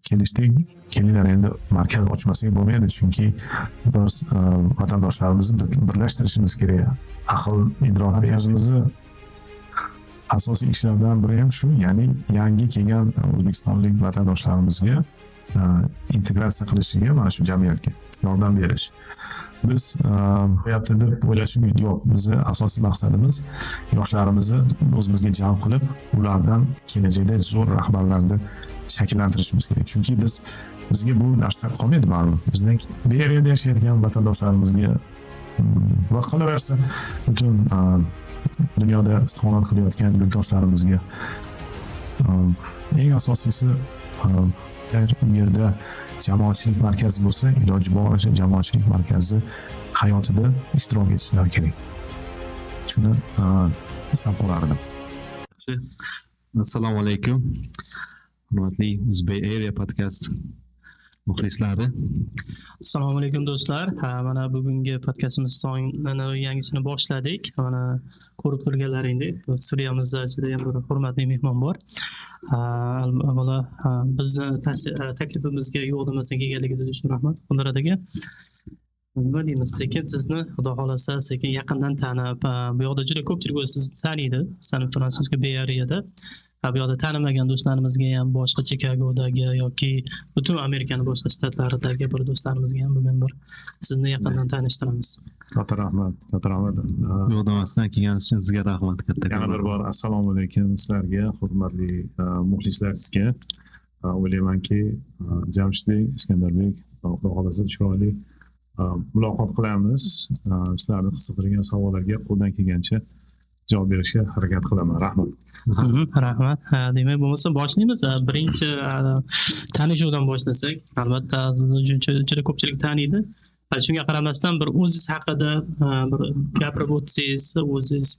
kelishdik, kelinglar endi markaz ochmasak bo'lmaydi, chunki biz vatandoshlarimizni birlashtirishimiz kerak. Aql idrok markazimizni asosiy ishlardan biri ham shu, ya'ni yangi kelgan o'zbekistonlik vatandoshlarimizga integratsiya qilishiga, mana shu jamiyatga yordam berish. Biz yapti deb o'ylashim yo'q. Bizni asosiy maqsadimiz yoshlarimizni o'zimizga jalb qilib, ulardan kelajakda zo'r rahbarlarni shakllantirishimiz kerak. Chunki bizga bu narsa qolmaydi, ma'lum. Bizning bu yerda yashayotgan vatandoshlarimizga va qolaversa butun dunyoda istiqomat qilayotgan yurtdoshlarimizga eng asosiysi u yerda jamoatchilik markazi bo'lsa, iloji boricha jamoatchilik markazi hayotida ishtirok etishlari kerak. Shuni istab qolardim. Assalomu alaykum. Hurmatli Uzbek Area podcast muxlislari. Assalomu alaykum do'stlar. Mana bugungi podcastimiz yangisini boshladik. Mana ko'rib turganlaringdek, studiyamizda juda ham bir hurmatli mehmon bor. Avvalo bizni taklifimizga yo'llamasiga kelganingiz uchun rahmat. Qudrat aka. Nima deymiz, sekin sizni xudo xolasa sekin yaqindan tanib, bu yoqda juda ko'pchilik o'zi sizni taniydi, San Fransisko Bay Area'da. Bu yoqda tanimagan do'stlarimizga ham, boshqa Chikagodagi yoki butun Amerikaning boshqa shtatlaridagi bir do'stlarimizga ham bugun bir sizni yaqindan tanishtiramiz. Katta rahmat. Yo'ldamasdan kelganingiz uchun sizga rahmat katta. Yana bir bor assalomu alaykum sizlarga, hurmatli muxlislaringizga. O'ylaymanki, Jamshidbek, Iskandarbek, xudo xolasa chiroyli muloqot qilamiz. Sizlarni qiziqtirgan savollarga qo'ldan kelgancha javob berishga harakat qilaman. Rahmat. Rahmat. Demak, bo'lmasa boshlaymiz. Birinchi tanishuvdan boshlasak, albatta juda ko'pchilik taniydi. Shunga qaramasdan bir o'zingiz haqida bir gapirib o'tsangiz, o'zingiz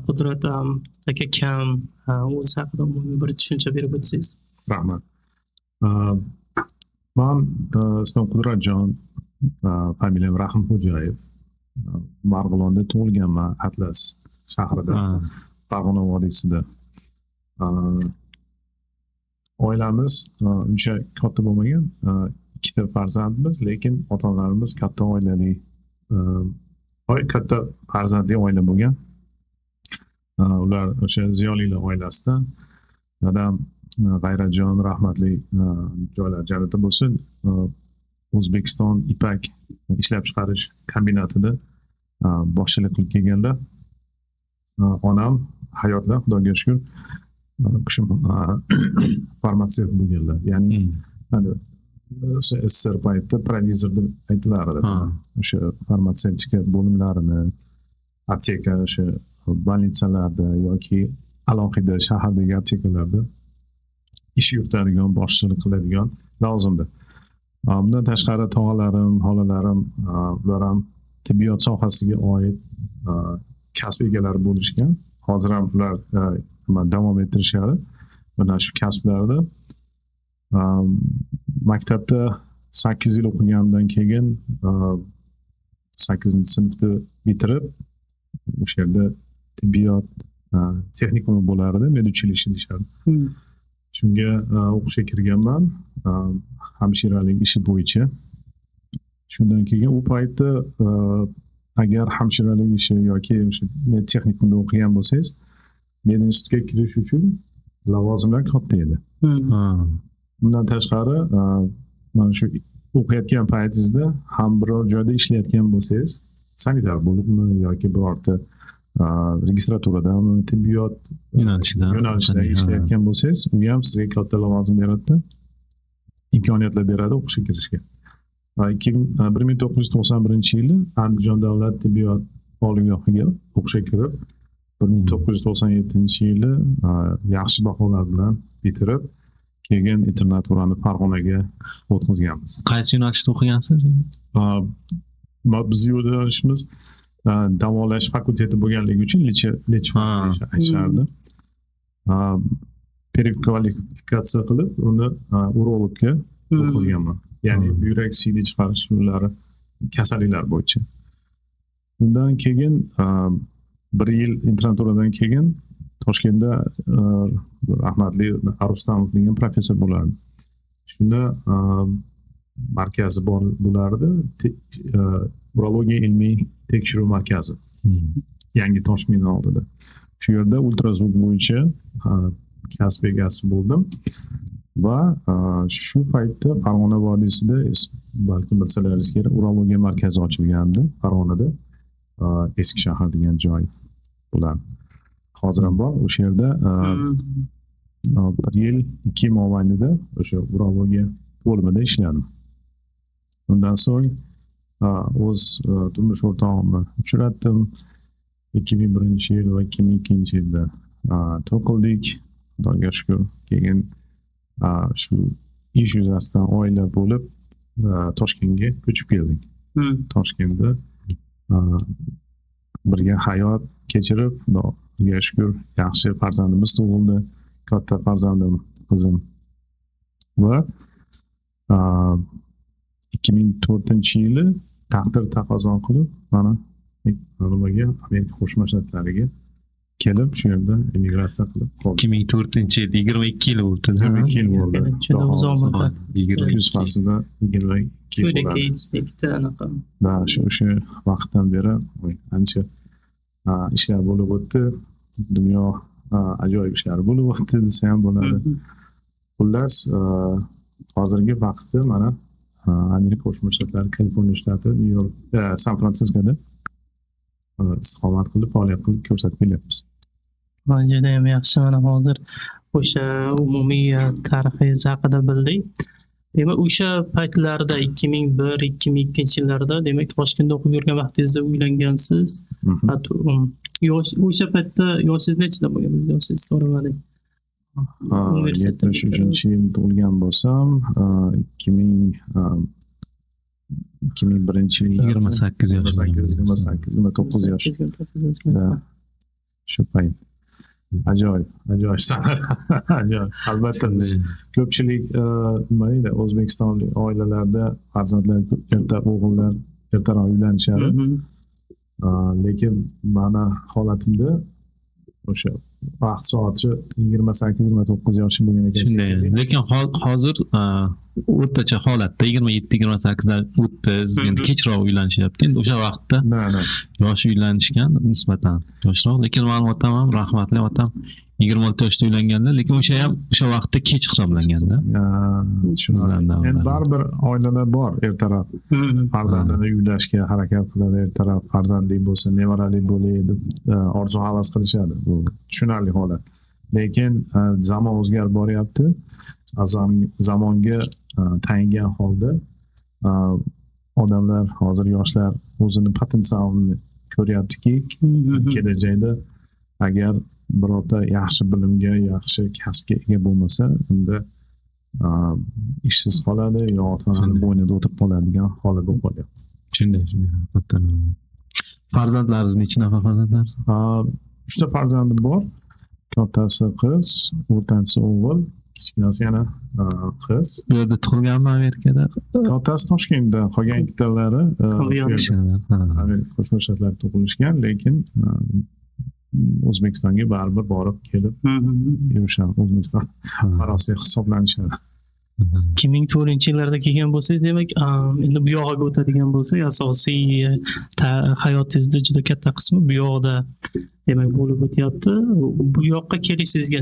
Qudrat aka kam, o'zingiz haqida bir tushuncha berib o'tsangiz. Rahmat. Men ismim Qudratjon, familiyam Rahimxo'jayev. Marg'ilonda tug'ilganman, Atlas shahrida, Farg'ona vodiysida. Oilamiz uncha katta bo'lmagan, ikkita farzandmiz, lekin ota-onalarimiz katta oilali, katta farzandli oila bo'lgan. Ular o'sha ziyolilar oilasidan. Dadam G'ayratjon rahmatli joylar jannati bo'lsin, O'zbekiston ipak ishlab chiqarish kombinatida boshchilik qilib kelganlar. Onam hayotda, xudoga shukr, farmatsevt bo'lganlar. Ya'ni o'sha SSR paytida provizor deb aytilardi. O'sha farmatsevtika bo'limlarini, apteka, o'sha больницаlarda yoki alohida shahardagi aptekalarda ish yuritadigan, boshchilik qiladigan lozimdi. Bundan tashqari tog'alarim, xolalarim, ular ham tibbiyot sohasiga oid kasb egalari bo'lishgan. Hozir ham ular davom ettirishadi mana shu kasblarda. Maktabda 8 yil o'qiganimdan keyin 8-sinfni bitirib, o'sha yerda tibbiyot texnikumi bo'lardi, medучилище deyishadi. Shunga o'qishga kirganman, hamshiralik ishi bo'yicha. Shundan keyin u paytda agar hamshiralik ishi yoki o'sha texnikumda o'qigan bo'lsangiz, medinstitutga kirish uchun lavozimlar katta edi. Bundan tashqari, mana shu o'qiyotgan paytingizda ham biror joyda ishlayotgan bo'lsangiz, sanitar bo'libmi yoki birorta registraturadan tibbiyot yo'nalishida ishlayotgan bo'lsangiz, u ham sizga katta lavozim beradi, imkoniyatlar beradi o'qishga kirishga. 1991-yili Andijon davlat tibbiyot oliygohiga o'qishga kirib, 1997-yili yaxshi baholar bilan bitirib, keyin internaturani Farg'onaga o'tkazganmiz. Qaysi yo'nalishda o'qigansiz? Bizning yo'nalishimiz davolash fakulteti bo'lganligi uchun aytishardi. Perkvalifikatsiya qilib, uni urologga o'tkazganman. Ya'ni buyrak siydi chiqarish yo'llari kasalliklar bo'yicha. Bundan keyin 1 yil internaturadan keyin Toshkentda rahmatli Arustamov degan professor bo'lardi. Shunda markazi bor bo'lardi. Urologiya ilmiy tekshiruv markazi. Yangi Toshmina oldida. Shu yerda ultrazvuk bo'yicha kasb egasi bo'ldim va shu paytda Farg'ona vodiysida balki bilsalaringiz kerak urologiya markazi ochilgandi Farg'onada. Eski shahar degan joy bular. Hozir ham bor. O'sha yerda 1 yil 2 yil mobaynida o'sha urologiya bo'limida ishladim. Undan so'ng o'z turmush o'rtog'imni uchratdim. 2001 va 2002 yilda to'y qildik. Xudoga shukr. Keyin shu ish yuzasidan oila bo'lib Toshkentga ko'chib keldik. Toshkentda birga hayot kechirib, Xudoga shukr, yaxshi farzandimiz tug'ildi. Katta farzandim, qizim. Va 2004-yili taqdir taqozo qilib, mana nimaga Amerika Qo'shma Shtatlariga kelib, shu yerda emigratsiya qilib qoldim. 2004-yil 22 yil bo'ldi. 22 yil bo'ldi. Juda uzoq muddat. 20 faslida 22 yil bo'ldi. Anaqa. Da, o'sha vaqtdan beri ancha ishlar bo'lib o'tdi. Dunyo ajoyib ishlar bo'lib o'tdi desa ham bo'ladi. Xullas, hozirgi vaqtda mana Amerika Qo'shma Shtatlari, Kaliforniya shtati, New York, San Fransiskoda istiqomat qilib, faoliyat qilib ko'rsatib kelyapmiz. Juda ham yaxshi. Mana hozir o'sha umumiy tarixingiz haqida bildik. Demak, o'sha paytlarda 2001-2002 yillarda, demak, Toshkentda o'qib yurgan vaqtingizda uylangansiz. O'sha paytda yoshingiz nechida bo'lgan? Yoshingiz so'ramadik. 73-yil tug'ilgan bo'lsam, 2001-yilda 28 yosh. 29 yosh. Shu payt. Ajoyib sanalar. Ajoyib. Albatta biz ko'pchilik nima deydi, O'zbekistonlik oilalarda farzandlar o'g'illar ertaroq uylanishadi. Lekin mana holatimda o'sha vaqt soati 28-29 yoshim bo'lgan ekan. Shunday. Lekin hozir o'rtacha holatda 27-28 dan 30 endi kechroq uylanishyapti. Endi o'sha vaqtda yosh uylanishgan nisbatan yoshroq, lekin mening otam ham, rahmatli otam 26 yoshda uylanganlar, lekin o'sha vaqtda kech hisoblanganda. Endi baribir oilalar bor, ertaroq farzandini uylashga harakat qiladi, ertaroq farzandli bo'lsa, nevarali bo'lay deb orzu havas qilishadi. Bu tushunarli holat. Lekin zamon o'zgarib boryapti. Zamonga tayingan holda odamlar, hozir yoshlar o'zini potensialini ko'ryaptiki, kelajakda agar birorta yaxshi bilimga, yaxshi kasbga ega bo'lmasa, unda ishsiz qoladi yo ota-onani bo'ynida o'tirib qoladigan holat bo'lib qolyapti. Shunday. Farzandlaringiz necha nafar farzandlaringiz? 3 ta farzandim bor. Kattasi qiz, o'rtanchisi o'g'il, kichkinasi yana qiz. Bu yerda tug'ilganmi Amerikada? Kattasi Toshkentda, qolgan ikkitalari Amerika Qo'shma Shtatlarida tug'ilishgan, lekin O'zbekistonga baribir borib kelib yurishadi. O'zbekiston fuqarosi hisoblanishadi. 2004-yillarda kelgan bo'lsangiz, demak, endi bu yoqqa o'tadigan bo'lsak, asosiy hayotingizda juda katta qismi bu yoqda demak bo'lib o'tyapti. Bu yoqqa kelishingizga